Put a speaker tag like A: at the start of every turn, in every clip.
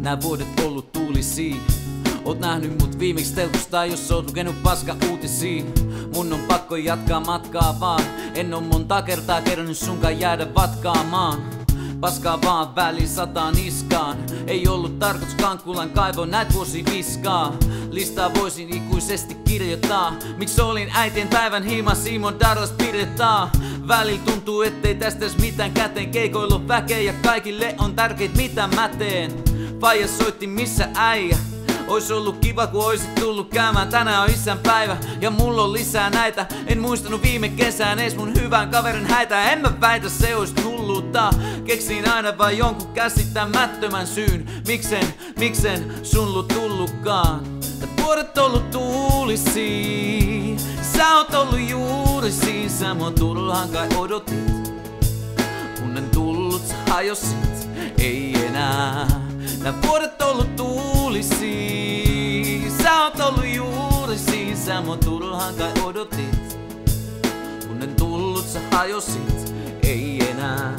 A: Nää vuodet ollut tuulisia. Oot nähnyt mut viimeksi telkusta, jos oot lukenut paska uutisia. Mun on pakko jatkaa matkaa vaan. En oo monta kertaa kerännyt sunkaan jäädä vatkaamaan. Paskaa vaan väliin sataa niskaan. Ei ollut tarkoituskaan kuulan kaivo näit vuosi viskaa. Listaa voisin ikuisesti kirjoittaa. Miksi olin äitien päivän hiima Simon Darlas piirrettaa. Välillä tuntuu ettei tästä edes mitään käteen. Keikoilla väkeä ja kaikille on tärkeit mitä mä teen. Faija soitti missä äijä. Ois ollut kiva kun oisit tullut käymään. Tänään on isänpäivä ja mulla on lisää näitä. En muistanut viime kesään ees mun hyvän kaverin häitä. En mä väitä se ois hulluutta. Keksin aina vaan jonkun käsittämättömän syyn. Miksen sun lu tullutkaan. Tää vuodet ollut tuulisia. Sä oot ollut juuri siinä. Sä mua turhaan kai odotit. Kun en tullut sä hajosit. Ei enää. Nää vuodet ollut tuulisia. Sä oot ollut juuri siinä. Sä mua turhaan kai odotit. Kun en tullut sä hajosit. Ei enää.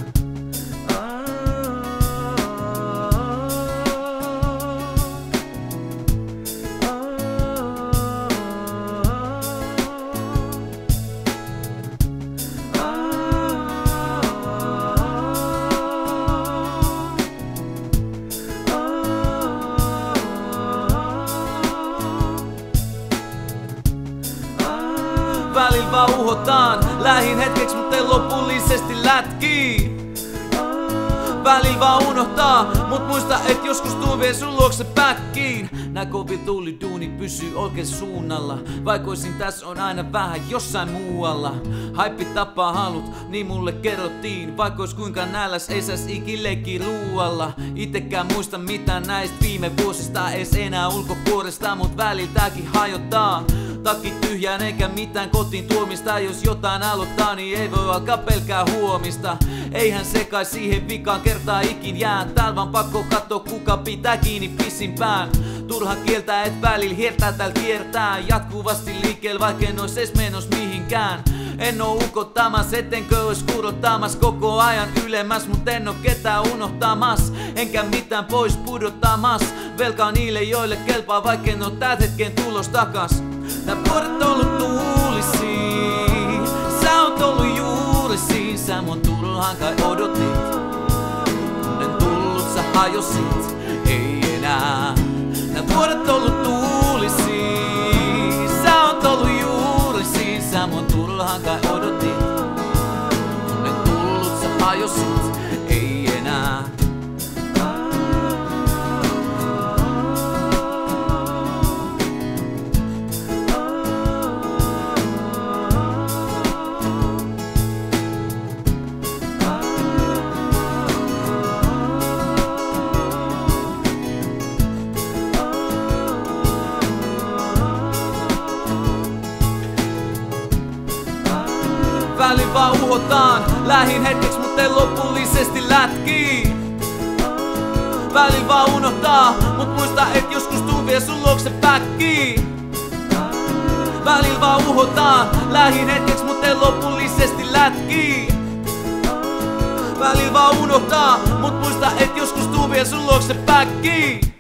A: Välillä vaan uhotaan, lähin hetkeksi mut ei lopullisesti lätkii. Välillä vaan unohtaa, mut muista et joskus tuu vie sun luokse päkkiin. Nää kovin tuli duuni pysyy oikein suunnalla. Vaikoisin tässä on aina vähän jossain muualla. Haippi tappaa halut, niin mulle kerrottiin. Vaikois kuinka nälläs ei säs ikin leikki ruualla. Itekään muista mitään näistä viime vuosista. Ees enää ulkopuolesta, mut väliltäkin hajottaa. Takki tyhjään eikä mitään kotiin tuomista. Jos jotain aloittaa, niin ei voi alkaa pelkää huomista. Eihän se kai siihen vikaan kertaa ikin jää. Täällä vaan pakko katsoa kuka pitää kiinni pisimpään. Turha kieltää et välillä hiertää täällä kiertää. Jatkuvasti liikkeellä vaikka en ois ees menos mihinkään. En oo ukottamas, ettenkö ois kurottamas koko ajan ylemmäs. Mut en oo ketään unohtamas, enkä mitään pois pudottamas. Velkaa niille joille kelpaa vaikka en oo täät hetken tulos takas. Nää vuodet ollut tuulisia. Sä oot ollut juuri siinä. Sä mun turhaan kai odotit. Kun en tullut sä hajosit. Ei enää. Nää vuodet ollut tuulisia. Sä oot ollut juuri siinä. Sä mun turhaan kai odotit. Kun en tullut sä hajosit. Ei enää. Välillä vaan uhotaan, lähin hetkeksi mut ei lopullisesti lätkii. Välillä vaan unohtaa, mut muista et joskus tuu vie sun luokse päkkiin. Välillä vaan uhotaan, lähin hetkeksi mut ei lopullisesti lätkii. Välillä vaan unohtaa, mut muista et joskus tuu vie sun luokse päkkiin.